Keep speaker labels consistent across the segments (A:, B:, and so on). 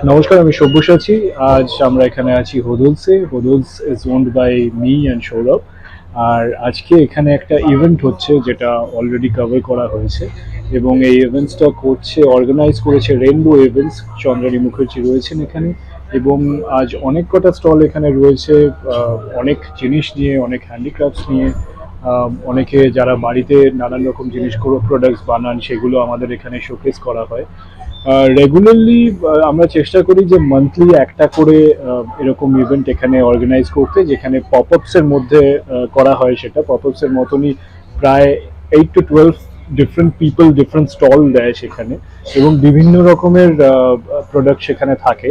A: নমস্কার, আমি সব্যসাচী। আজ আমরা এখানে আছি হোদলসে। হোদলস is owned by me and Sourav. আর আজকে এখানে একটা ইভেন্ট হচ্ছে যেটা অলরেডি কভার করা হয়েছে, এবং এই ইভেন্টসটা অর্গানাইজ করেছে রেনবো ইভেন্টস। চন্দ্রানী মুখার্জি রয়েছেন এখানে, এবং আজ অনেক কটা স্টল এখানে রয়েছে, অনেক জিনিস নিয়ে, অনেক হ্যান্ডিক্রাফটস নিয়ে। অনেকে যারা বাড়িতে নানান রকম জিনিস প্রোডাক্টস বানান, সেগুলো আমাদের এখানে শোকেস করা হয়। রেগুলারলি আমরা চেষ্টা করি যে মান্থলি একটা করে এরকম ইভেন্ট এখানে অর্গানাইজ করতে, যেখানে পপ আপসের মধ্যে করা হয়। সেটা পপ আপসের মতনই, প্রায় 8 to 12 different people different stall দেয় সেখানে, এবং বিভিন্ন রকমের প্রোডাক্ট সেখানে থাকে।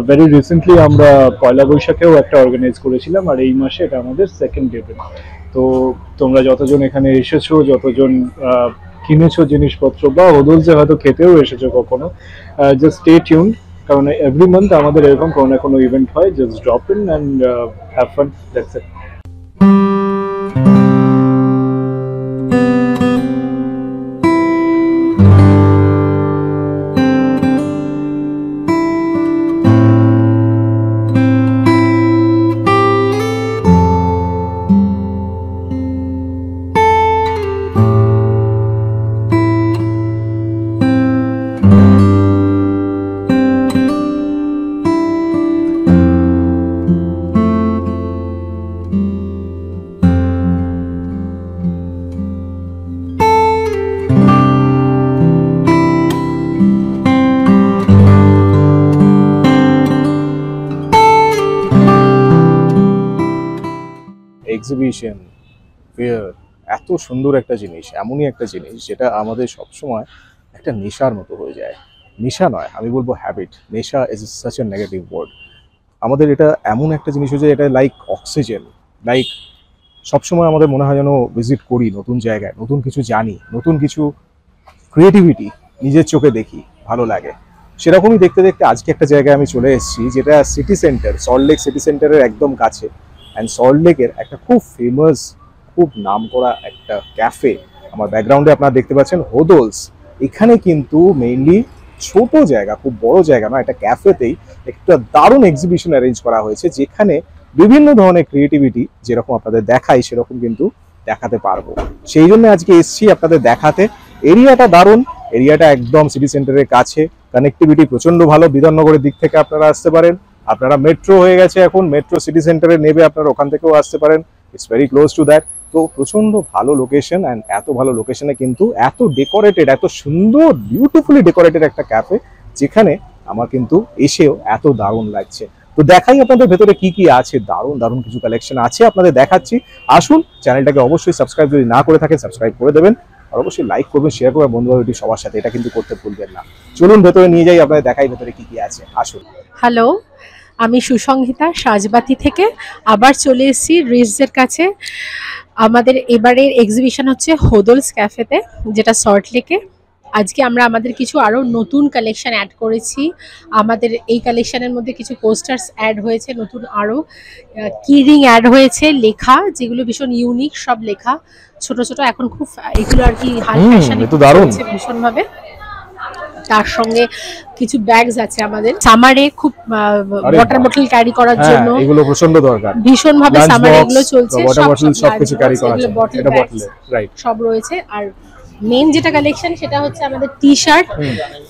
A: ভেরি রিসেন্টলি আমরা পয়লা বৈশাখেও একটা অর্গানাইজ করেছিলাম, আর এই মাসে এটা আমাদের সেকেন্ড ইভেন্ট। তো তোমরা যতজন এখানে এসেছো, যতজন কিনেছো জিনিসপত্র, বা হোদলসে হয়তো খেতেও এসেছো কখনো, জাস্ট স্টে টিউনড, কারণ এভরি মান্থ আমাদের এরকম কোনো না কোনো ইভেন্ট হয়। Just drop in and have fun, that's it.
B: Exhibition, fair, এত সুন্দর একটা জিনিস, এমনই একটা জিনিস যেটা আমাদের সবসময় একটা নেশার মতো হয়ে যায়। নেশা নয়, আমি বলবো হ্যাবিট। নেশা is such a negative word. আমাদের এটা এমন একটা জিনিস হয়েছে, এটা লাইক অক্সিজেন। লাইক সবসময় আমাদের মনে হয় যেন ভিজিট করি নতুন জায়গায়, নতুন কিছু জানি, নতুন কিছু ক্রিয়েটিভিটি নিজের চোখে দেখি, ভালো লাগে। সেরকমই দেখতে দেখতে আজকে একটা জায়গায় আমি চলে এসেছি, যেটা সিটি সেন্টার, সল্টলেক সিটি সেন্টারের একদম কাছে। অ্যান্ড সল্টলেকের একটা খুব ফেমাস, খুব নাম করা একটা ক্যাফে। আমার ব্যাকগ্রাউন্ডে আপনারা দেখতে পাচ্ছেন হোদলস। এখানে কিন্তু মেইনলি ছোট জায়গা, খুব বড় জায়গা না, একটা ক্যাফেতেই একটা দারুণ এক্সিবিশন অ্যারেঞ্জ করা হয়েছে, যেখানে বিভিন্ন ধরনের ক্রিয়েটিভিটি যেরকম আপনাদের দেখাই সেরকম কিন্তু দেখাতে পারবো। সেই জন্য আজকে এসছি আপনাদের দেখাতে। এরিয়াটা দারুণ, এরিয়াটা একদম সিটি সেন্টারের কাছে, কানেক্টিভিটি প্রচন্ড ভালো। বিধাননগরের দিক থেকে আপনারা আসতে পারেন, আপনারা মেট্রো হয়ে গেছে এখন, মেট্রো সিটি সেন্টারে নেবে, আপনারা ওখান থেকেও আসতে পারেন। It's very close to that. তো প্রচন্ড ভালো লোকেশন, অ্যান্ড এত ভালো লোকেশনে কিন্তু এত ডেকোরেটেড, এত সুন্দর বিউটিফুলি ডেকোরেটেড একটা ক্যাফে, যেখানে আমার কিন্তু এসেও এত দারুণ লাগছে। তো দেখাই আপনাদের ভেতরে কি কি আছে। দারুণ দারুণ কিছু কালেকশন আছে, আপনাদের দেখাচ্ছি। আসুন, চ্যানেলটাকে অবশ্যই সাবস্ক্রাইব যদি না করে থাকেন সাবস্ক্রাইব করে দেবেন, আর অবশ্যই লাইক করবেন, শেয়ার করবেন বন্ধু বান্ধব সবার সাথে, এটা কিন্তু করতে ভুলবেন না। চলুন ভেতরে নিয়ে যাই, আপনাদের দেখাই ভেতরে কি কি আছে। আসুন।
C: হ্যালো, আমি সুসংহিতা সাজবাতি থেকে আবার চলে এসেছি রিজের কাছে। আমাদের এবারের এক্সিবিশন হচ্ছে হোদলস ক্যাফেতে, যেটা সল্টলেকে। আজকে আমরা আমাদের কিছু আরও নতুন কালেকশন অ্যাড করেছি। আমাদের এই কালেকশনের মধ্যে কিছু পোস্টার্স অ্যাড হয়েছে, নতুন আরও কিরিং অ্যাড হয়েছে, লেখা যেগুলো ভীষণ ইউনিক, সব লেখা ছোট ছোট। এখন খুব এগুলো আর কি হাই ফ্যাশনে চলছে ভীষণভাবে। তার সঙ্গে কিছু ব্যাগস আছে আমাদের সামারে, খুব ওয়াটার বটল ক্যারি করার জন্য,
B: এগুলো প্রচন্ড দরকার।
C: ভীষণ ভাবে সামারে এগুলো চলছে,
B: ওয়াটার বটল সব কিছু ক্যারি করা যায়,
C: এটা বটল
B: রাইট,
C: সব রয়েছে। আর মেন যেটা কালেকশন সেটা হচ্ছে আমাদের টি শার্ট,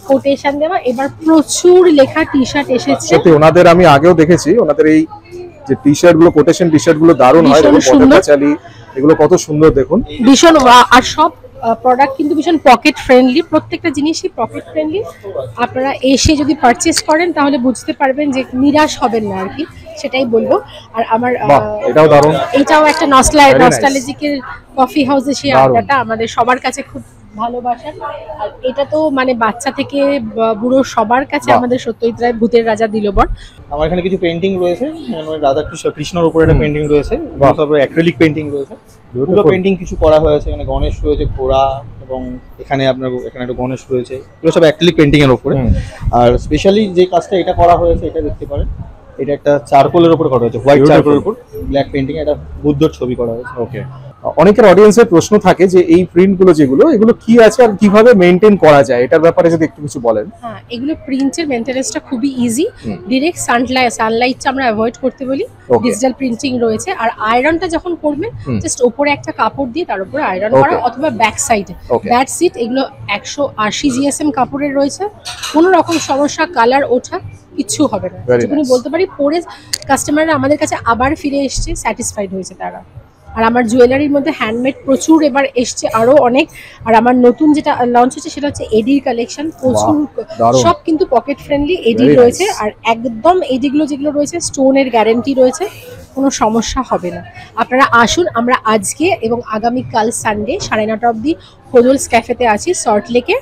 C: কোটেশন দেওয়া। এবার প্রচুর লেখা টি শার্ট এসেছে।
B: সত্যি ওনাদের আমি আগেও দেখেছি, ওনাদের এই যে টি শার্ট গুলো, কোটেশন টি শার্ট গুলো দারুণ হয়, এগুলো কত সুন্দর দেখুন,
C: ভীষণ। আর সব প্রোডাক্ট কিন্তু ভীষণ পকেট ফ্রেন্ডলি, প্রত্যেকটা জিনিসই পকেট ফ্রেন্ডলি। আপনারা এসে যদি পারচেস করেন তাহলে বুঝতে পারবেন যে নিরাশ হবেন না আর কি, সেটাই বলবো। আর আমার
B: এটাও দারুণ,
C: এটাও একটা নস্টালজিকের কফি হাউসে সেই আড্ডাটা আমাদের সবার কাছে খুব ভালোবাসার। আর এটা তো মানে বাচ্চা থেকে বুড়ো সবার কাছে আমাদের সত্যজিৎ রায় ভূতের রাজা দিলবর।
D: আমার এখানে কিছু পেন্টিং রয়েছে, রাধা কৃষ্ণর উপরে একটা পেন্টিং রয়েছে, তারপরে অ্যাক্রিলিক পেন্টিং রয়েছে, দুটো পেন্টিং কিছু করা হয়েছে। এখানে গণেশ রয়েছে, ঘোড়া, এবং এখানে আপনার এখানে একটা গণেশ রয়েছে, এগুলো সব অ্যাক্রিলিক পেন্টিং এর উপরে। আর স্পেশালি যে কাজটা এটা করা হয়েছে, এটা দেখতে পারেন, এটা একটা চারকোলের উপর করা হয়েছে, হোয়াইট চারকোলের উপর ব্ল্যাক পেন্টিং, এটা বুদ্ধর ছবি করা হয়েছে।
B: ওকে। অনেকের অডিয়েন্সের প্রশ্ন থাকে যে এই প্রিন্ট গুলো যেগুলো এগুলো কি আছে আর কিভাবে মেনটেন করা যায়, এটার ব্যাপারে যদি একটু কিছু বলেন।
C: হ্যাঁ, এগুলো প্রিন্টের মেনটেনেন্সটা খুবই ইজি।
B: হুম।
C: ডিরেক্ট সানলাইটটা আমরা অ্যাভয়েড করতে বলি।
B: Okay.
C: ডিজিটাল প্রিন্টিং রয়েছে। আর আয়রনটা যখন করবেন
B: হুম।
C: জাস্ট ওপরে একটা কাপড় দিয়ে তার উপরে আয়রন করা,
B: Okay.
C: অথবা ব্যাক সাইডে
B: Okay.
C: That's it. এগুলো 180 জিএসএম কাপড়ের রয়েছে। কোনো রকম সমস্যা, কালার ওঠা কিচ্ছু হবে না।
B: Very
C: যেটুকুনি
B: nice.
C: বলতে পারি, পরে কাস্টমাররা আমাদের কাছে আবার ফিরে এসছে, স্যাটিসফাইড হয়েছে তারা। আর আমার জুয়েলারির মধ্যে হ্যান্ডমেড প্রচুর এবার এসছে আরো অনেক। আর আমার নতুন যেটা লঞ্চ হচ্ছে সেটা হচ্ছে এডির কালেকশন। প্রচুর
B: দারুণ।
C: সব কিন্তু পকেট ফ্রেন্ডলি এডি
B: Very
C: রয়েছে।
B: nice.
C: আর একদম এডিগুলো যেগুলো রয়েছে স্টোনের গ্যারান্টি রয়েছে, কোনো সমস্যা হবে না। আপনারা আসুন, আমরা আজকে এবং আগামীকাল সানডে 9:30 অবধি হোদলস ক্যাফেতে আছি সল্ট লেকে।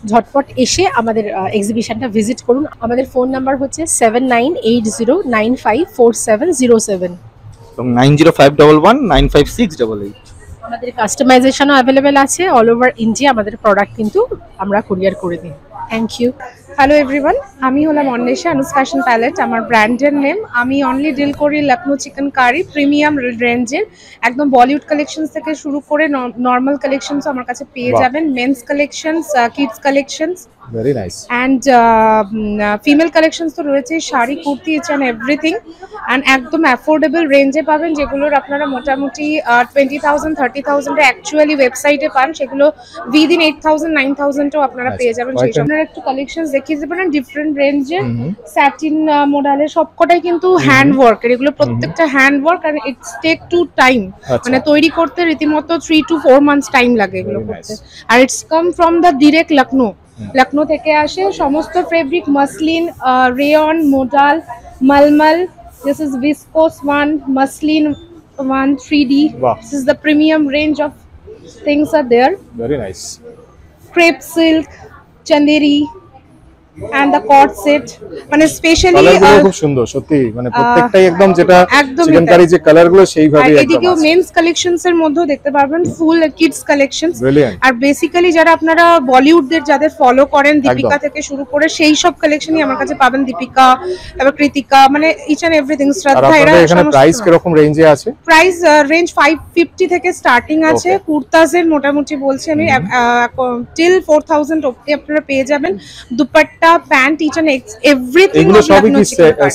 C: ঝটপট এসে আমাদের এক্সিবিশনটা ভিজিট করুন। আমাদের ফোন নাম্বার হচ্ছে 7980954707।
D: এবং 9051195688।
C: আমাদের কাস্টমাইজেশনও অ্যাভেলেবেল আছে। অল ওভার ইন্ডিয়া আমাদের প্রোডাক্ট কিন্তু আমরা কুরিয়ার করে দিই। Thank you.
E: হ্যালো এভরিওয়ান, আমি হলাম অন্বেষা, আনুস ফ্যাশন প্যালেট আমার ব্র্যান্ডের নেম। আমি অনলি ডিল করি লখনৌ চিকেন কারি প্রিমিয়াম রেঞ্জের, একদম বলিউড কালেকশনস থেকে শুরু করে নর্মাল কালেকশনসও আমার কাছে পেয়ে
B: বাহ।
E: যাবেন। Men's collections, kids collections
B: very nice.
E: And female collections তো রয়েছে, sari, kurti, each and everything. And একদম অ্যাফোর্ডেবল রেঞ্জে পাবেন, যেগুলোর আপনারা মোটামুটি 20,000 30,000 অ্যাকচুয়ালি ওয়েবসাইটে পান, সেগুলো উইদিন 8,000 9,000ও আপনারা
B: Nice.
E: পেয়ে যাবেন। সেই সব আপনারা একটু কালেকশনস দেখিয়ে দিতে পারেন ডিফারেন্ট রেঞ্জের।
B: হুম।
E: স্যাটিন মডেলের সবকটাই কিন্তু হ্যান্ড ওয়ার্কের, এগুলো প্রত্যেকটা হ্যান্ড ওয়ার্ক। আর ইটস টেক টু টাইম,
B: আচ্ছা।
E: মানে তৈরি করতে রীতিমতো 3 to 4 months টাইম লাগে এগুলো
B: Very
E: করতে।
B: nice.
E: আর it's come from the direct Lucknow থেকে আসে সমস্ত fabric, muslin, rayon, modal, mulmul. This is viscose one, muslin one, 3D।
B: Wow.
E: This is the premium range of things are there.
B: Very nice.
E: Crepe silk, chanderi and the cord set, মানে specially
B: কালারগুলো খুব সুন্দর সত্যি, মানে প্রত্যেকটাই একদম যেটা
E: একদমই
B: চিকেন
E: তাই।
B: কারি যে কালারগুলো
E: আর
B: সেইভাবেই একদম
E: এদিকেও
B: আছে।
E: মেন্স কালেকশনস এর মধ্যেও দেখতে পারবেন ফুল কিডস কালেকশনস।
B: Brilliant.
E: আর বেসিক্যালি যারা আপনারা বলিউডদের যাদের ফলো করেন, দীপিকা থেকে শুরু করে সেই সব কালেকশনই আমার কাছে পাবেন। দীপিকা, তারপর কৃতিকা, মানে ইচ এন্ড এভরিথিং,
B: আর
E: শ্রদ্ধা, এরা
B: আপনাদের এখানে প্রাইস কিরকম রেঞ্জে আছে?
E: প্রাইস রেঞ্জ 550 থেকে স্টার্টিং আছে।
B: Okay.
E: কুর্তাজের মোটামুটি বলছি আমি টিল 4,000 অবধি আপনারা পেয়ে যাবেন। Dupatta, pant, each and everything.
B: এগুলো সবই কি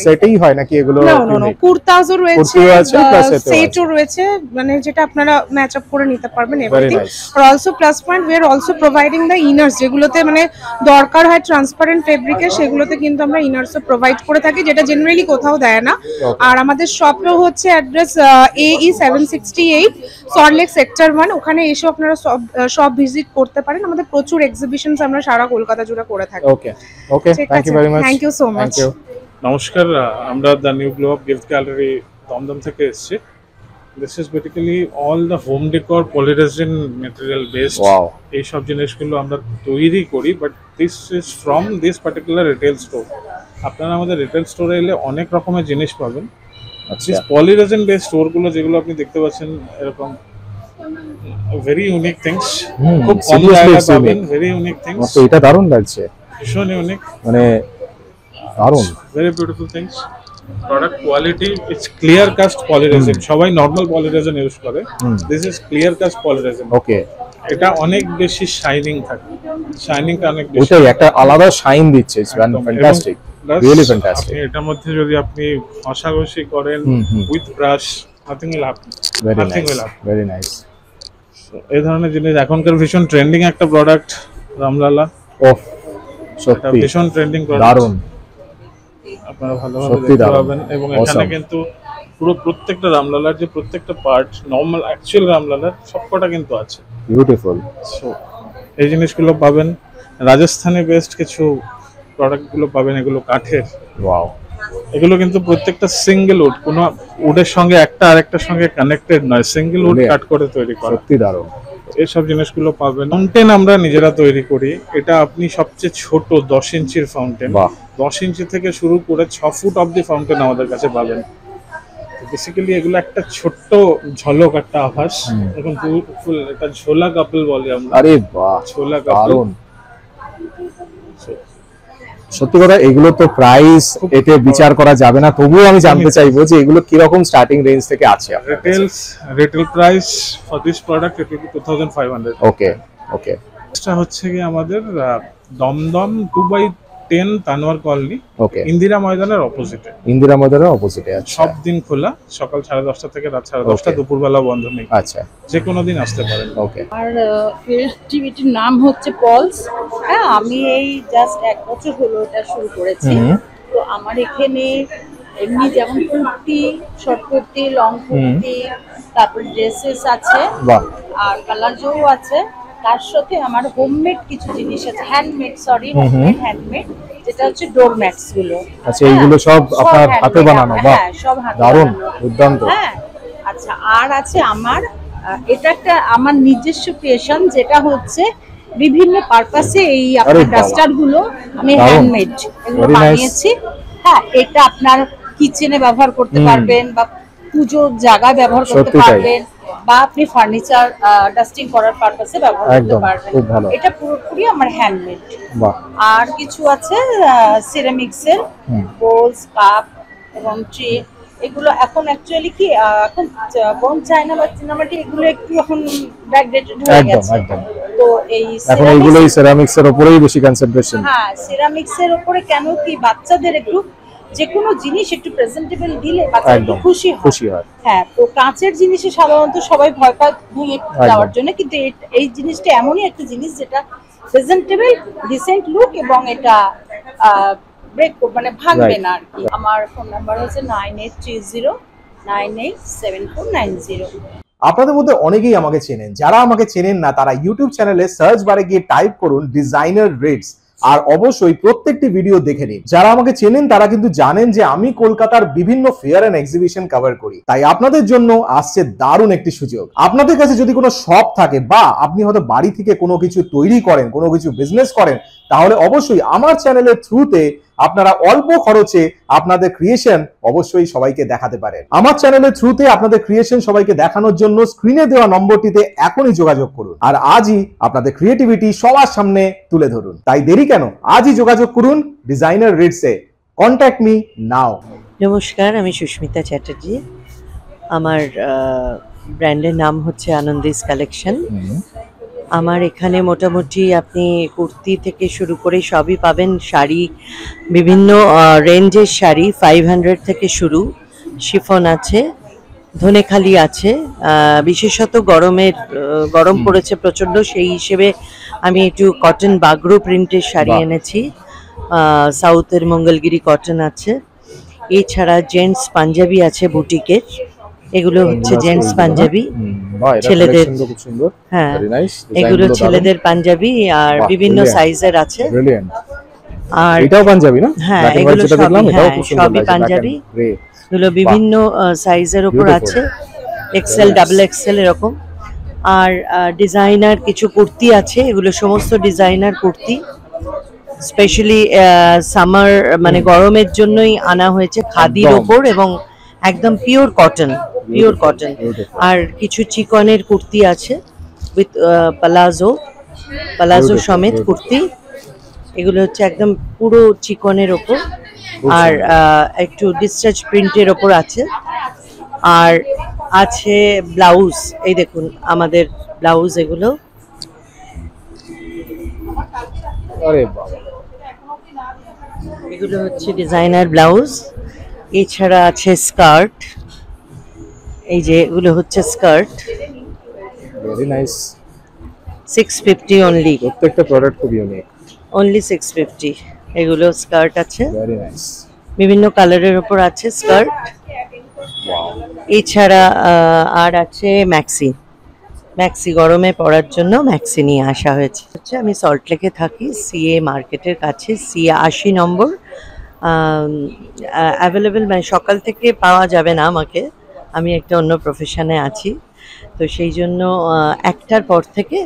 B: সেটেই হয় নাকি এগুলো?
E: নো, কুর্তাজও রয়েছে,
B: কুর্তিও আছে, plus সেটও
E: সেটও রয়েছে, মানে যেটা আপনারা ম্যাচ আপ করে নিতে পারবেন এভরিথিং।
B: nice.
E: আর also plus point, we are also providing the inners, যেগুলোতে মানে দরকার হয় ট্রান্সপারেন্ট ফেব্রিকের, সেগুলোতে কিন্তু আমরা ইনার্সও প্রোভাইড করে থাকি, যেটা জেনারেলি কোথাও দেয় না।
B: Okay.
E: আর আমাদের শপেও হচ্ছে অ্যাড্রেস AE 768 সল্টলেক সেক্টর 1। ওখানে এসে আপনারা সব ভিজিট করতে পারেন। আমাদের প্রচুর এক্সিবিশনস আমরা সারা কলকাতা জুড়ে করে থাকি।
B: ওকে ওকে,
E: ঠিক
B: থ্যাংক ইউ
E: আছে,
B: very much.
E: Thank you so much.
A: নমস্কার, আমরা the new glow up gift gallery Dum Dum থেকে এসেছি। This is basically all the home decor polyresin material based.
B: Wow.
A: এই সব জিনিসগুলো আমরা তৈরি করি, but this is from this particular retail store. আপনারা আমাদের রিটেল স্টোরে এলে অনেক রকমের জিনিস পাবেন।
B: আচ্ছা,
A: পলিরেজিন বেসড স্টোরগুলো যেগুলো আপনি দেখতে পাচ্ছেন, এরকম ভেরি ইউনিক থিংস, খুব কম
B: seriously
A: জায়গায়
B: it's
A: পাবেন।
B: unique.
A: ভেরি ইউনিক থিংস,
B: আমার তো এটা দারুণ লাগছে,
A: ভীষণ ইউনিক,
B: মানে দারুণ।
A: very beautiful things. Product quality, it's clear cast polyresin. সবাই নরমাল পলিরেজিন ইউজ করে, দিস ইজ ক্লিয়ার কাস্ট পলিরেজিন।
B: ওকে,
A: এটা অনেক বেশি শাইনিং থাকে, শাইনিংটা অনেক বেশি।
B: ওটাই একটা আলাদা শাইন দিচ্ছে, ইটস
A: একদম।
B: Fantastic,
A: Plus,
B: really fantastic.
A: আপনি এটার মধ্যে যদি আপনি ঘষাঘষি করেন
B: hmm.
A: With brush, nothing will happen,
B: very
A: nothing
B: nice,
A: will happen.
B: Very nice.
A: এই ধরনের জিনিস এখনকার ভীষণ ট্রেন্ডিং একটা প্রোডাক্ট, রামলালা।
B: ওহ,
A: এটা
B: সত্যি
A: ভীষণ ট্রেন্ডিং প্রোডাক্ট,
B: দারুণ,
A: আপনারা ভালোভাবে
B: সত্যি
A: দেখতে
B: দারুণ,
A: পাবেন। এবং এখানে
B: awesome.
A: কিন্তু পুরো প্রত্যেকটা রামলালার যে প্রত্যেকটা পার্ট, নর্মাল অ্যাকচুয়াল রামলালার সবকটা কিন্তু আছে।
B: বিউটিফুল।
A: সো এই জিনিসগুলো পাবেন। রাজস্থানি বেসড কিছু প্রোডাক্টগুলো পাবেন, এগুলো কাঠের।
B: ওয়াও,
A: এগুলো কিন্তু প্রত্যেকটা সিঙ্গেল উড, কোনো উডের সঙ্গে একটা আরেকটার সঙ্গে কানেক্টেড নয়, সিঙ্গেল উড
B: Brilliant.
A: কাট করে তৈরি করা।
B: সত্যি দারুণ।
A: এইসব জিনিসগুলো পাবেন। ফাউন্টেন আমরা নিজেরা তৈরি করি। এটা আপনি সবচেয়ে ছোট 10 ইঞ্চির ফাউন্টেন,
B: বাহ।
A: 10 ইঞ্চি থেকে শুরু করে 6 ফুট অব্দি ফাউন্টেন আমাদের কাছে পাবেন। বেসিক্যালি এগুলো একটা ছোট্ট ঝলক, একটা আভাস। এখন ফুল এটা ঝোলা কাপল বলি আমরা,
B: আরে বাহ,
A: ঝোলা কাপল।
B: দারুণ। সত্যি কথা এগুলো তো প্রাইস এতে বিচার করা যাবে না, তবুও আমি জানতে চাইবো যে এগুলো কিরকম স্টার্টিং রেঞ্জ থেকে আছে আপনার কাছে?
F: retail price for this product it will be 2500.
B: ওকে ওকে
F: এটা হচ্ছে কি আমাদের দমদম 2/10 তানোয়ার কলোনি,
B: ওকে
F: ইন্দিরা ময়দানের অপোজিটে।
B: ইন্দিরা ময়দানের অপোজিটে আছে।
F: সব দিন খোলা, সকাল 10:30 থেকে রাত 10:30,
B: Okay.
F: দুপুরবেলা বন্ধ নেই।
B: আচ্ছা
F: যে কোনো দিন আসতে পারেন।
B: ওকে।
G: আর ক্রিয়েটিভিটির নাম হচ্ছে পলস। হ্যাঁ, আমি এই জাস্ট 1 বছর হলো এটা শুরু করেছি। তো আমার এখানে এমনি যেমন কুর্তি, শর্ট কুর্তি, লং কুর্তি, তারপর ড্রেসেস আছে,
B: বাহ
G: আর প্লাজো আছে। তার সাথে আমার হোমমেড কিছু জিনিস আছে, হ্যান্ডমেড, হ্যান্ডমেড, যেটা হচ্ছে ডোর ম্যাটস গুলো।
B: আচ্ছা এইগুলো সব আপনার হাতে বানানো? বাহ
G: হ্যাঁ, সব হাতে
B: দারুণ,
G: বানানো।
B: দুর্দান্ত।
G: হ্যাঁ, আচ্ছা আর আছে আমার এটা একটা আমার নিজস্ব ক্রিয়েশন, যেটা হচ্ছে বিভিন্ন পারপাসে এই আপনার
B: আরে বাবা।
G: ডাস্টার গুলো আমি
B: দারুণ।
G: হ্যান্ডমেড এগুলো
B: Very nice.
G: বানিয়েছি। হ্যাঁ, এটা আপনার কিচেনে ব্যবহার করতে পারবেন, বা পুজোর জায়গায় ব্যবহার করতে
B: সত্যি তাই।
G: পারবেন, বা আপনি ফার্নিচার ডাস্টিং করার পারপাসে ব্যবহার করতে
B: একদম,
G: পারবেন।
B: খুব ভালো।
G: এটা পুরোপুরি আমার হ্যান্ডমেড।
B: বাহ
G: আর কিছু আছে সিরামিক্সের বোলস, কাপ এবং ট্রে। এগুলো এখন অ্যাকচুয়ালি কি এখন বোন চায়না বা চীনামাটি এগুলো একটু এখন ব্যাকডেটেড হয়ে
B: একদম
G: গেছে।
B: একদম।
G: তো এই
B: এখন এইগুলোই সেরামিক্স এর উপরেই বেশি কনসেন্ট্রেশন।
G: হ্যাঁ, সিরামিক্সের উপরে কেন কি বাচ্চাদের একটু যে কোনো জিনিস একটু প্রেজেন্টেবল দিলে বাচ্চা একটু
B: একদম
G: খুশি হয়।
B: খুশি হয়।
G: হ্যাঁ, তো কাঁচের জিনিসে সাধারণত সবাই ভয় পায় ভেঙে
B: একদম।
G: যাওয়ার জন্য, কিন্তু এই জিনিসটা এমনই একটা জিনিস যেটা প্রেজেন্টেবল, ডিসেন্ট লুক, এবং এটা ব্রেক মানে ভাঙবে
B: Right.
G: না আর কি। আমার ফোন নাম্বার হচ্ছে 9830987490।
B: আপনাদের মধ্যে অনেকেই আমাকে চেনেন, যারা আমাকে চেনেন না তারা ইউটিউব চ্যানেলে সার্চ বারে গিয়ে টাইপ করুন ডিজাইনার রেটস, আর অবশ্যই প্রত্যেকটি ভিডিও দেখে নিন। যারা আমাকে চেনেন তারা কিন্তু জানেন যে আমি কলকাতার বিভিন্ন ফেয়ার এন্ড এক্সিবিশন কভার করি, তাই আপনাদের জন্য আসছে দারুণ একটি সুযোগ। আপনাদের কাছে যদি কোনো শপ থাকে, বা আপনি হয়তো বাড়ি থেকে কোনো কিছু তৈরি করেন, কোনো কিছু বিজনেস করেন, তাহলে অবশ্যই আমার চ্যানেলের থ্রুতে আপনারা অল্প খরচে আপনাদের ক্রিয়েশন অবশ্যই সবাইকে দেখাতে পারেন। আমার চ্যানেলের থ্রুতে আপনাদের ক্রিয়েশন সবাইকে দেখানোর জন্য স্ক্রিনে দেওয়া নম্বরটিতে এখনই যোগাযোগ করুন, আর আজই আপনাদের ক্রিয়েটিভিটি সবার সামনে তুলে ধরুন। তাই দেরি কেন, আজই যোগাযোগ করুন ডিজাইনার রেটসে। Contact me now.
H: নমস্কার, আমি সুস্মিতা চ্যাটার্জি। আমার ব্র্যান্ডের নাম হচ্ছে আনন্দিস কালেকশন। আমার এখানে মোটামুটি আপনি কুর্তি থেকে শুরু করে সবই পাবেন, শাড়ি, বিভিন্ন রেঞ্জের শাড়ি 500 থেকে শুরু, শিফন আছে, ধনেখালি আছে। বিশেষত গরম পড়েছে প্রচণ্ড, সেই হিসেবে আমি একটু কটন বাগরু প্রিন্টের শাড়ি
B: বাহ।
H: এনেছি। সাউথের মঙ্গলগিরি কটন আছে। এছাড়া জেন্টস পাঞ্জাবি আছে বুটিকের, এগুলো হচ্ছে জেন্টস পাঞ্জাবি ছেলেদের।
B: খুব সুন্দর,
H: হ্যাঁ,
B: ভেরি নাইস।
H: এগুলো ছেলেদের পাঞ্জাবি, আর
B: বাহ,
H: বিভিন্ন
B: brilliant.
H: সাইজের আছে।
B: ব্রিলিয়ান্ট।
H: আর
B: এটাও পাঞ্জাবি না?
H: হ্যাঁ,
B: Black and white
H: এগুলো
B: যেটা দেখলাম,
H: সবই,
B: এটাও
H: হ্যাঁ,
B: খুব সুন্দর
H: সবই
B: লাগছে, black and
H: পাঞ্জাবি।
B: grey।
H: এগুলো বিভিন্ন সাইজের উপর
B: Beautiful.
H: আছে, XL,
B: Very nice.
H: Double XL এরকম। আর ডিজাইনার কিছু কুর্তি আছে, এগুলো সমস্ত ডিজাইনার কুর্তি, স্পেশালি সামার মানে গরমের জন্যই আনা হয়েছে, খাদির
B: একদম।
H: ওপর এবং একদম পিওর কটন।
B: Beautiful.
H: আর কিছু চিকনের কুর্তি আছে উইথ প্লাজো
B: Beautiful,
H: সমেত
B: beautiful.
H: কুর্তি। এগুলো হচ্ছে একদম পুরো চিকনের ওপর, আর একটু ডিসচার্জ প্রিন্টের ওপর আছে। আর আছে ব্লাউজ, এই দেখুন আমাদের ব্লাউজ, এগুলো
B: আরে বাবা,
H: এগুলো হচ্ছে ডিজাইনার ব্লাউজ। এছাড়া আছে স্কার্ট, এই যে এগুলো হচ্ছে স্কার্ট,
B: ভেরি নাইস।
H: 650 অনলি,
B: প্রত্যেকটা প্রোডাক্ট খুব ইউনিক,
H: অনলি 650। এগুলো স্কার্ট আছে,
B: ভেরি নাইস।
H: বিভিন্ন কালারের ওপর আছে স্কার্ট। এছাড়া আর আছে ম্যাক্সি গরমে পরার জন্য ম্যাক্সি নিয়ে আসা হয়েছে। আমি সল্টলেকে থাকি, সিএ মার্কেটের কাছে, সিএ 80 নম্বর। অ্যাভেলেবেল মানে সকাল থেকে পাওয়া যাবে না আমাকে, আমি একটা অন্য প্রফেশনে আছি, তো সেই জন্য 1টার পর থেকে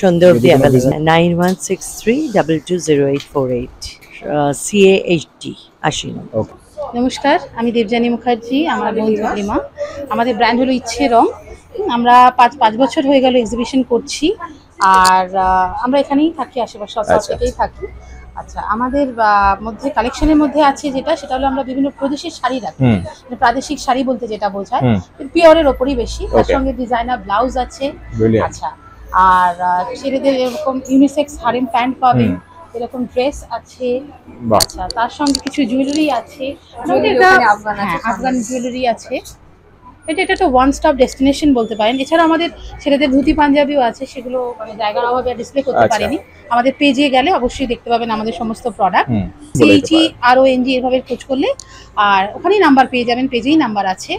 H: সন্ধ্যে অবধি অ্যাভেলেবেল। 9163220848, সিএ 80 নম্বর।
B: ওকে,
I: নমস্কার, আমি দেবযানী মুখার্জি, আমার বন্ধু লিমা। আমাদের ব্র্যান্ড হলো ইচ্ছে রং। আমরা পাঁচ বছর হয়ে গেল এক্সিবিশন করছি, আর আমরা এখানেই থাকি, আশেপাশে সব
B: আচ্ছা।
I: থেকেই থাকি। আচ্ছা, আমাদের মধ্যে কালেকশনের মধ্যে আছে সেটা হলো আমরা বিভিন্ন প্রদেশের শাড়ি রাখি। মানে প্রাদেশিক শাড়ি বলতে যেটা বোঝায় পিওরের ওপরই বেশি, তার সঙ্গে ডিজাইনার ব্লাউজ আছে। আচ্ছা, আর ছেলেদের এরকম ইউনিসেক্স হারেম প্যান্ট পাবেন, এরকম ড্রেস আছে। আচ্ছা, তার সঙ্গে কিছু জুয়েলারি আছে, আফগান জুয়েলারি আছে। এটা একটা ওয়ান স্টপ ডেস্টিনেশন বলতে পারেন। এছাড়া আমাদের ছেলেদের ধুতি পাঞ্জাবিও আছে, সেগুলো মানে জায়গার অভাবে ডিসপ্লে করতে পারিনি। আমাদের পেজে গেলে অবশ্যই দেখতে পাবেন আমাদের সমস্ত প্রোডাক্ট। CHERONG এভাবে খোঁজ করলে আর ওখানেই নাম্বার পেয়ে যাবেন, পেজেই নাম্বার আছে।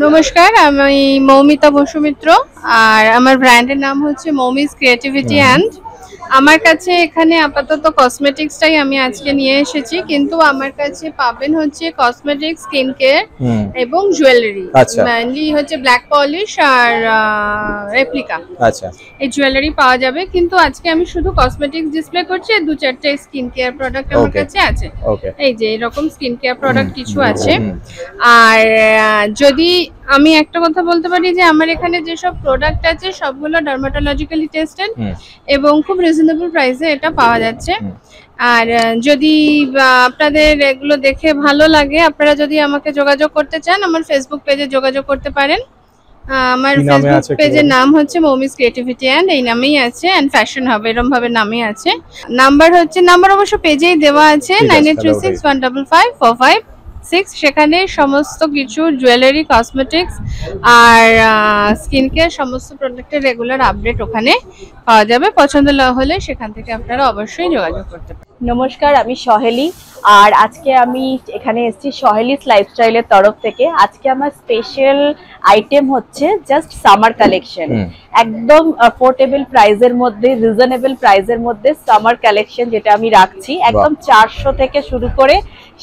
J: নমস্কার, আমি মৌমিতা বসু মিত্র, আর আমার ব্র্যান্ডের নাম হচ্ছে মৌমিস ক্রিয়েটিভিটি অ্যান্ড। আমার কাছে এখানে আপাতত কসমেটিক্সটাই আমি আজকে নিয়ে এসেছি, কিন্তু আমার কাছে পাবেন হচ্ছে কসমেটিক্স, স্কিন কেয়ার এবং জুয়েলারি। মেইনলি হচ্ছে ব্ল্যাক পলিশ আর রেপ্লিকা।
B: আচ্ছা,
J: এই জুয়েলারি পাওয়া যাবে, কিন্তু আজকে আমি শুধু কসমেটিক্স ডিসপ্লে করছি। 2-4টে স্কিন কেয়ার প্রোডাক্ট আমার কাছে আছে। এই যে এরকম স্কিন কেয়ার প্রোডাক্ট কিছু আছে। আর যদি আমি একটা কথা বলতে পারি যে আমার এখানে যেসব প্রোডাক্ট আছে সবগুলো ডার্মাটোলজিক্যালি টেস্টেড এবং খুব রিজনেবল প্রাইসে এটা পাওয়া যাচ্ছে। আর যদি আপনাদের এগুলো দেখে ভালো লাগে, আপনারা যদি আমাকে যোগাযোগ করতে চান, আমার ফেসবুক পেজে যোগাযোগ করতে পারেন। আমার ফেসবুক পেজের নাম হচ্ছে মৌমিস ক্রিয়েটিভিটি অ্যান্ড, এই নামেই আছে, অ্যান্ড ফ্যাশন হবে এরকম ভাবে নামই আছে। নাম্বার অবশ্য পেজেই দেওয়া আছে 9836155456। সেখানে সমস্ত কিছু জুয়েলারি, কসমেটিক্স আর স্কিন কেয়ার সমস্ত প্রোডাক্টের রেগুলার আপডেট ওখানে পাওয়া যাবে। পছন্দ হলে সেখান থেকে আপনারা অবশ্যই যোগাযোগ করতে পারেন।
K: নমস্কার, আমি সহেলি, আর আজকে আমি এখানে এসেছি সহেলিস লাইফস্টাইলের তরফ থেকে। আজকে আমার স্পেশাল আইটেম হচ্ছে জাস্ট সামার কালেকশন, একদম অ্যাফোর্ডেবল প্রাইসের মধ্যে, রিজনেবল প্রাইসের মধ্যে সামার কালেকশন যেটা আমি রাখছি। একদম 400 থেকে শুরু করে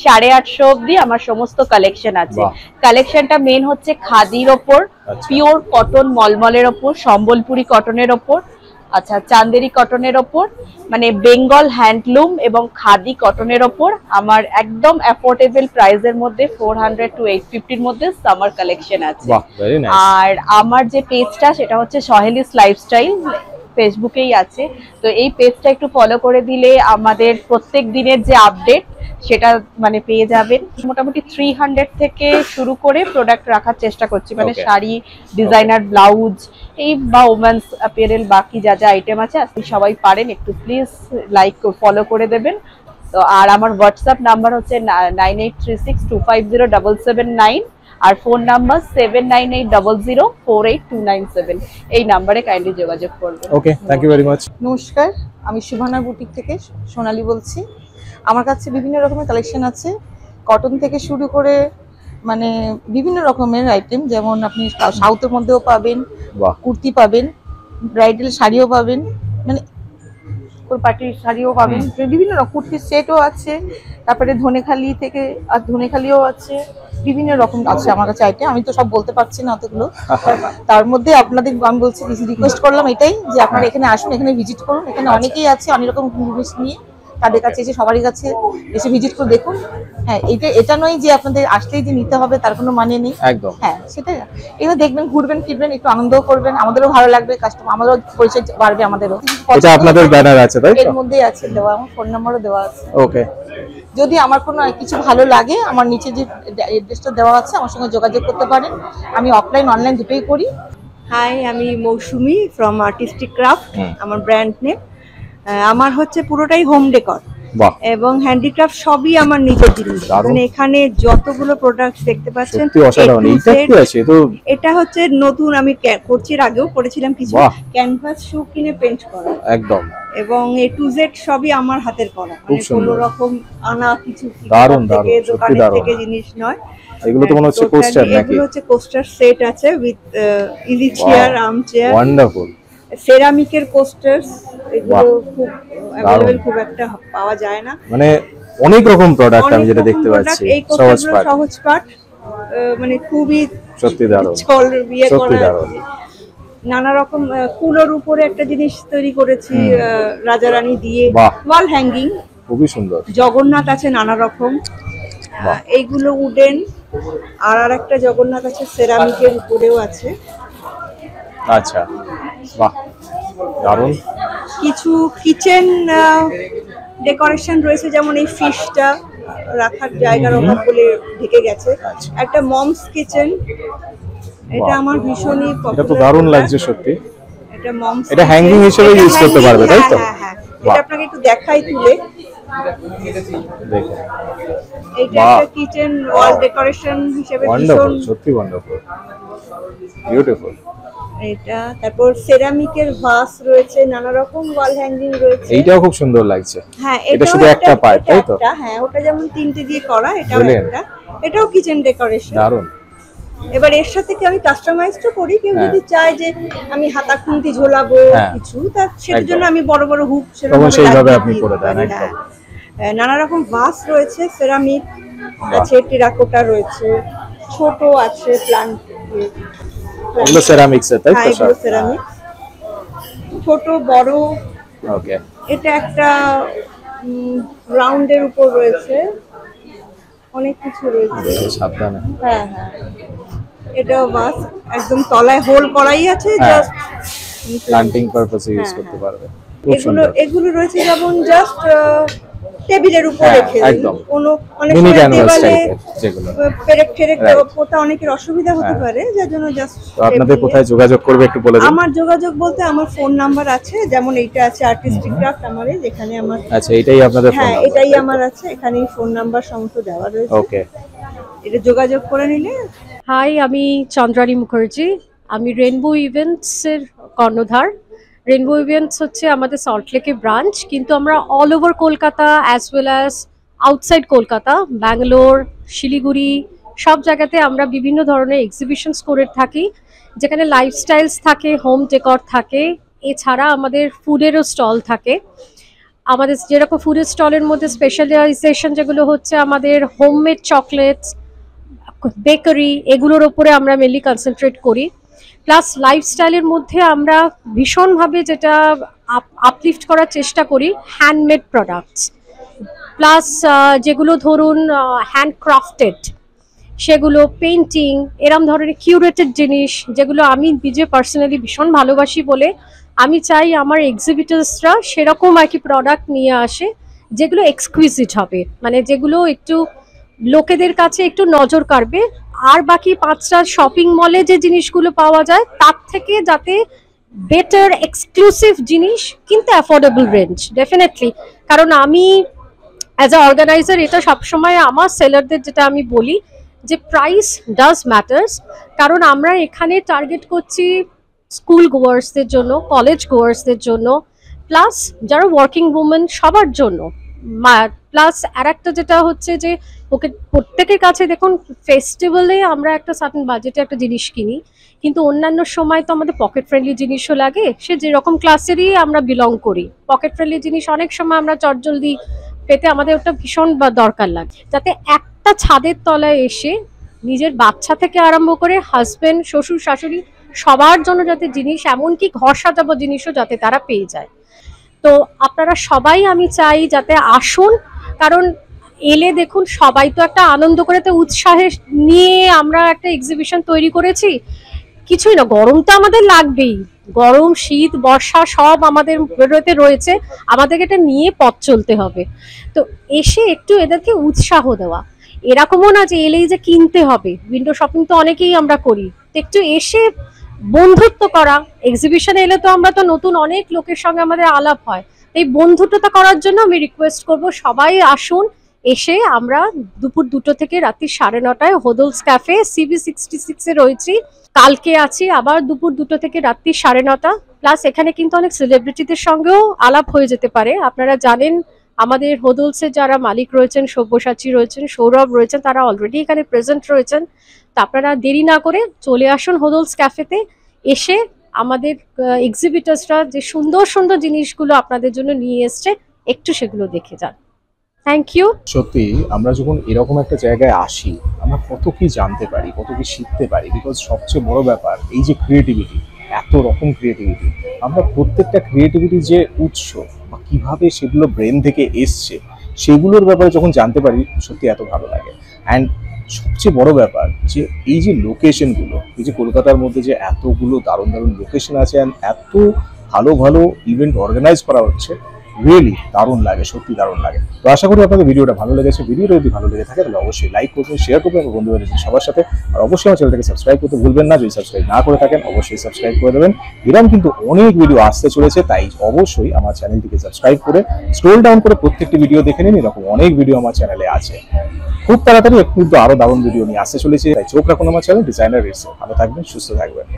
K: 850 অবধি আমার সমস্ত কালেকশন আছে। কালেকশনটা মেন হচ্ছে খাদির ওপর, পিওর কটন মলমলের ওপর, সম্বলপুরি কটনের ওপর, আচ্ছা চান্দেরি কটনের ওপর, মানে বেঙ্গল হ্যান্ডলুম এবং খাদি কটনের ওপর আমার একদম অ্যাফোর্ডেবল প্রাইসের মধ্যে 400 to 850 এর মধ্যে সামার কালেকশন আছে। আর আমার যে পেজটা সেটা হচ্ছে সহেলিস লাইফস্টাইল, ফেসবুকেই আছে। তো এই পেজটা একটু ফলো করে দিলে আমাদের প্রত্যেক দিনের যে আপডেট সেটা মানে পেয়ে যাবেন। মোটামুটি 300 থেকে শুরু করে প্রোডাক্ট রাখার চেষ্টা করছি, মানে শাড়ি, ডিজাইনার ব্লাউজ, এই বা ওমেন্স অ্যাপিয়ারেল, বাকি যা যা আইটেম আছে আপনি সবাই পারেন, একটু প্লিজ লাইক ফলো করে দেবেন। তো আর আমার হোয়াটসঅ্যাপ নাম্বার হচ্ছে 9836250779 আর ফোন নাম্বার 7980048297। এই নাম্বারে কাইন্ডলি যোগাযোগ করবেন।
B: ওকে, থ্যাংক ইউ ভেরি মাচ।
L: নমস্কার, আমি সুভানা বুটিক থেকে সোনালী বলছি। আমার কাছে বিভিন্ন রকমের কালেকশন আছে, কটন থেকে শুরু করে মানে বিভিন্ন রকমের আইটেম, যেমন আপনি সাউথের মধ্যেও পাবেন, কুর্তি পাবেন, ব্রাইডাল শাড়িও পাবেন, মানে পার্টির শাড়িও পাবেন, বিভিন্ন রকম কুর্তির সেটও আছে। তারপরে ধনেখালি থেকে, আর ধনেখালিও আছে, বিভিন্ন রকম আছে আমার কাছে আইটেম। আমি তো সব বলতে পারছি না অতগুলো, তার মধ্যে আপনাদের আমি বলছি, রিকোয়েস্ট করলাম এটাই যে আপনারা এখানে আসুন, এখানে ভিজিট করুন। এখানে অনেকেই আছে অনেক রকম জিনিস নিয়ে, তাদের কাছে এসে সবারই কাছে এসে ভিজিট করে দেখুন। হ্যাঁ, এটা নয় যে আপনাদের আসলেই যে নিতে হবে তার কোনো মানে নেই।
B: একদম,
L: হ্যাঁ সেটাই। এবার দেখবেন, ঘুরবেন ফিরবেন, একটু আনন্দও করবেন, আমাদেরও ভালো লাগবে, কাস্টমার আমাদেরও পরিচয় বাড়বে, আমাদেরও।
B: এটা আপনাদের ব্যানার আছে তাই তো?
L: এর মধ্যেই আছে দেওয়া, আমার ফোন নাম্বারও দেওয়া আছে।
B: ওকে,
L: যদি আমার কোনো কিছু ভালো লাগে, আমার নিচে যে অ্যাড্রেসটা দেওয়া আছে আমার সঙ্গে যোগাযোগ করতে পারেন। আমি অফলাইন অনলাইন দুটোই করি।
M: হাই, আমি মৌসুমি ফ্রম আর্টিস্টিক ক্রাফট, আমার ব্র্যান্ড নেম। আমার হচ্ছে পুরোটাই হোম ডেকর এবং হ্যান্ডিক্রাফট, সবই আমার নিজের জিনিস। মানে এখানে যতগুলো প্রোডাক্ট দেখতে পাচ্ছেন, এটা হচ্ছে নতুন, আমি করছি, এর আগেও করেছিলাম কিছু, ক্যানভাস শু কিনে পেন্ট করা একদম, এবং A to Z সবই আমার হাতের করা, মানে কোনো রকম আনা কিছু দোকানের থেকে জিনিস নয়।
B: এগুলো তো মনে হচ্ছে কোস্টার নাকি?
M: এগুলো হচ্ছে কোস্টার সেট আছে with easy chair, arm chair, wonderful সেরামিকের কোস্টার্স। এগুলো খুব अवेलेबल, খুব একটা পাওয়া যায় না,
B: মানে অনেক রকম প্রোডাক্ট আমি যেটা দেখতে পাচ্ছি।
M: সহজ পাট, মানে খুবই
B: সত্যি দারুণ,
M: সত্যি দারুণ। নানা রকম কুলোর উপরে একটা জিনিস তৈরি করেছি রাজা রানী দিয়ে, ওয়াল হ্যাঙ্গিং,
B: খুবই সুন্দর।
M: জগন্নাথ আছে নানা রকম, এইগুলো উডেন। আর একটা জগন্নাথ আছে সেরামিকের উপরেও আছে।
B: আচ্ছা, বাহ, দারুণ।
M: কিছু কিচেন ডেকোরেশন রয়েছে, যেমন এই ফিশটা রাখার জায়গার অভাব বলে ঢেকে গেছে। একটা মমস কিচেন, এটা আমার ভীষণই পছন্দ।
B: এটা তো দারুণ লাগছে সত্যি।
M: এটা মমস,
B: এটা হ্যাঙ্গিং হিসেবে ইউজ করতে পারবে, তাই তো?
M: হ্যাঁ, এটা আপনাকে একটু দেখাই তুলে।
B: দেখো,
M: এটা একটা কিচেন ওয়াল ডেকোরেশন হিসেবে ভীষণ
B: সত্যি ওয়ান্ডারফুল, বিউটিফুল।
M: এটা তারপর সেরামিকের ভাস রয়েছে, নানা রকম ওয়াল হ্যাঙ্গিং রয়েছে।
B: এইটাও খুব সুন্দর লাগছে।
M: হ্যাঁ,
B: এটা শুধু একটা পার্ট, তাই তো?
M: হ্যাঁ, ওটা যেমন 3টে দিয়ে করা, এটাও একটা, এটাও কিচেন ডেকোরেশন।
B: দারুণ।
M: এবার এর সাথে কি আমি কাস্টমাইজড করি, কেউ যদি চায় যে আমি হাতা খুন্তি ঝোলাবো কিছু, তার সেটার জন্য আমি বড় বড় হুক
B: সেইভাবে আপনি করে দেন। একদম
M: নানা রকম ভাস রয়েছে, সেরামিক আছে, টেরাকোটা রয়েছে, ছোট আছে, প্লান্ট,
B: এগুলো সেরামিক্স এর, তাই তো?
M: এগুলো সেরামিক, ছোট বড়।
B: ওকে,
M: এটা একটা রাউন্ডের উপর রয়েছে, অনেক কিছু রয়েছে।
B: সাবধানে।
M: হ্যাঁ, এটাও বাস, একদম তলায় হোল করাই আছে, জাস্ট
B: প্ল্যান্টিং পারপাসে ইউজ করতে পারবে।
M: এগুলো রয়েছে যেমন জাস্ট টেবিলের উপর রেখে
B: একদম
M: কোনো অনেক
B: মিনি ক্যানভাস
M: দেওয়ালে
B: টাইপের, যেগুলো
M: পেরেক পোতা অনেকের অসুবিধা হতে পারে, যার জন্য জাস্ট।
B: তো আপনাদের কোথায় যোগাযোগ করবে একটু বলে দিন।
M: আমার যোগাযোগ বলতে আমার ফোন নাম্বার আছে, যেমন এইটা আছে আর্টিস্টিক ক্রাফট আমারে, যেখানে আমার।
B: আচ্ছা, এটাই আপনাদের ফোন নাম্বার?
M: হ্যাঁ, এটাই আমার আছে, এখানেই ফোন নাম্বার সমস্ত দেওয়া রয়েছে।
B: ওকে,
M: এটা যোগাযোগ করে নিলে।
C: হাই, আমি চন্দ্রানী মুখার্জি, আমি রেনবো ইভেন্টসের কর্ণধার। রেনবো ইভেন্টস হচ্ছে আমাদের সল্টলেকে ব্রাঞ্চ, কিন্তু আমরা all over Kolkata as well as outside Kolkata, Bangalore, Siliguri, সব জায়গাতে আমরা বিভিন্ন ধরনের এক্সিবিশনস করে থাকি, যেখানে লাইফস্টাইলস থাকে, হোম ডেকর থাকে, এছাড়া আমাদের ফুডেরও স্টল থাকে। আমাদের যেরকম ফুডের স্টলের মধ্যে স্পেশালাইজেশন যেগুলো হচ্ছে আমাদের হোমমেড চকলেটস, বেকারি, এগুলোর ওপরে আমরা মেনলি কনসেন্ট্রেট করি। প্লাস লাইফস্টাইলের মধ্যে আমরা ভীষণভাবে যেটা আপলিফট করার চেষ্টা করি, হ্যান্ডমেড প্রোডাক্টস, প্লাস যেগুলো ধরুন হ্যান্ডক্রাফটেড, সেগুলো পেন্টিং, এরম ধরনের কিউরেটেড জিনিস, যেগুলো আমি নিজে পার্সোনালি ভীষণ ভালোবাসি বলে আমি চাই আমার এক্সিবিটার্সরা সেরকম আর কি প্রোডাক্ট নিয়ে আসে, যেগুলো এক্সকুইজিট হবে, মানে যেগুলো একটু লোকেদের কাছে একটু নজর কাড়বে। আর বাকি 5টা শপিং মলে যে জিনিসগুলো পাওয়া যায় তার থেকে যাতে বেটার এক্সক্লুসিভ জিনিস, কিন্তু অ্যাফোর্ডেবল রেঞ্জ ডেফিনেটলি। কারণ আমি অ্যাজ আ অর্গানাইজার এটা সবসময় আমার সেলারদের যেটা আমি বলি যে প্রাইস ডাজ ম্যাটার্স, কারণ আমরা এখানে টার্গেট করছি স্কুল গোয়ার্সদের জন্য, কলেজ গোয়ার্সদের জন্য, প্লাস যারা ওয়ার্কিং উমেন সবার জন্য। প্লাস আর একটা যেটা হচ্ছে যে ওকে প্রত্যেকের কাছে দেখুন, ফেস্টিভ্যালে আমরা একটা সার্টেন বাজেটে একটা জিনিস কিনি, কিন্তু অন্যান্য সময় তো আমাদের পকেট ফ্রেন্ডলি জিনিসও লাগে। সে যেরকম ক্লাসেরই আমরা বিলং করি, পকেট ফ্রেন্ডলি জিনিস অনেক সময় আমরা চটজলদি পেতে আমাদের ওটা ভীষণ দরকার লাগে, যাতে একটা ছাদের তলায় এসে নিজের বাচ্চা থেকে আরম্ভ করে হাজবেন্ড, শ্বশুর, শাশুড়ি সবার জন্য যাতে জিনিস, এমনকি ঘর সাজাবো জিনিসও যাতে তারা পেয়ে যায়। তো আপনারা সবাই আমি চাই যাতে আসুন, কারণ এলে দেখুন সবাই তো একটা আনন্দ করে, তো উৎসাহে নিয়ে আমরা একটা এক্সিবিশন তৈরি করেছি। কিছুই না, গরম তো আমাদের লাগবেই, গরম, শীত, বর্ষা সব আমাদের বেরোতে রয়েছে, আমাদেরকে এটা নিয়ে পথ চলতে হবে। তো এসে একটু এদেরকে উৎসাহ দেওয়া, এরকমও না যে এলেই যে কিনতে হবে, উইন্ডো শপিং তো অনেকেই আমরা করি, একটু এসে বন্ধুত্ব করা। এক্সিবিশনে এলে তো আমরা তো নতুন অনেক লোকের সঙ্গে আমাদের আলাপ হয়, এই বন্ধুত্বটা করার জন্য আমি রিকোয়েস্ট করব সবাই আসুন। এসে আমরা দুপুর 2টো থেকে রাত্রি 9:30টায় হোদলস ক্যাফে CB66-এ রয়েছি। কালকে আছি আবার দুপুর 2টো থেকে রাত্রি 9:30। প্লাস এখানে কিন্তু অনেক সেলিব্রিটিদের সঙ্গেও আলাপ হয়ে যেতে পারে। আপনারা জানেন আমাদের হোদলসে যারা মালিক রয়েছেন, সব্যসাচী রয়েছেন, সৌরভ রয়েছেন, তারা অলরেডি এখানে প্রেজেন্ট রয়েছেন। তো আপনারা দেরি না করে চলে আসুন হোদলস ক্যাফেতে, এসে আমাদের এক্সিবিটার্সরা যে সুন্দর সুন্দর জিনিসগুলো আপনাদের জন্য নিয়ে এসছে একটু সেগুলো দেখে যান। Thank you.
B: সত্যি আমরা যখন এরকম একটা জায়গায় আসি, আমরা কত কি জানতে পারি, কত কি শিখতে পারি। বিকজ সবচেয়ে বড় ব্যাপার এই যে ক্রিয়েটিভিটি, এত রকম ক্রিয়েটিভিটি, আমরা প্রত্যেকটা ক্রিয়েটিভিটি যে উৎস বা কিভাবে সেগুলো ব্রেন থেকে এসছে সেগুলোর ব্যাপারে যখন জানতে পারি সত্যি এত ভালো লাগে। অ্যান্ড সবচেয়ে বড় ব্যাপার যে এই যে লোকেশনগুলো, এই যে কলকাতার মধ্যে যে এতগুলো দারুণ দারুণ লোকেশন আছে অ্যান্ড এত ভালো ভালো ইভেন্ট অর্গানাইজ করা হচ্ছে, রিয়েলি দারুণ লাগে, সত্যি দারুণ লাগে। তো আশা করি আপনাদের ভিডিওটা ভালো লেগেছে। ভিডিওটা যদি ভালো লেগে থাকে তাহলে অবশ্যই লাইক করবেন, শেয়ার করবেন আমার বন্ধুদের সবার সাথে। আর অবশ্যই আমার চ্যানেলটাকে সাবস্ক্রাইব করতে ভুলবেন না। যদি সাবস্ক্রাইব না করে থাকেন অবশ্যই সাবস্ক্রাইব করে দেবেন। এরকম কিন্তু অনেক ভিডিও আসতে চলেছে, তাই অবশ্যই আমার চ্যানেলটিকে সাবস্ক্রাইব করে স্ক্রল ডাউন করে প্রত্যেকটি ভিডিও দেখে নিন। এরকম অনেক ভিডিও আমার চ্যানেলে আছে। খুব তাড়াতাড়ি কিন্তু আরো দারুণ ভিডিও নিয়ে আসতে চলেছে, তাই চোখ রাখুন আমার চ্যানেল ডিজাইনার রিডস। ভালো থাকবেন, সুস্থ থাকবেন।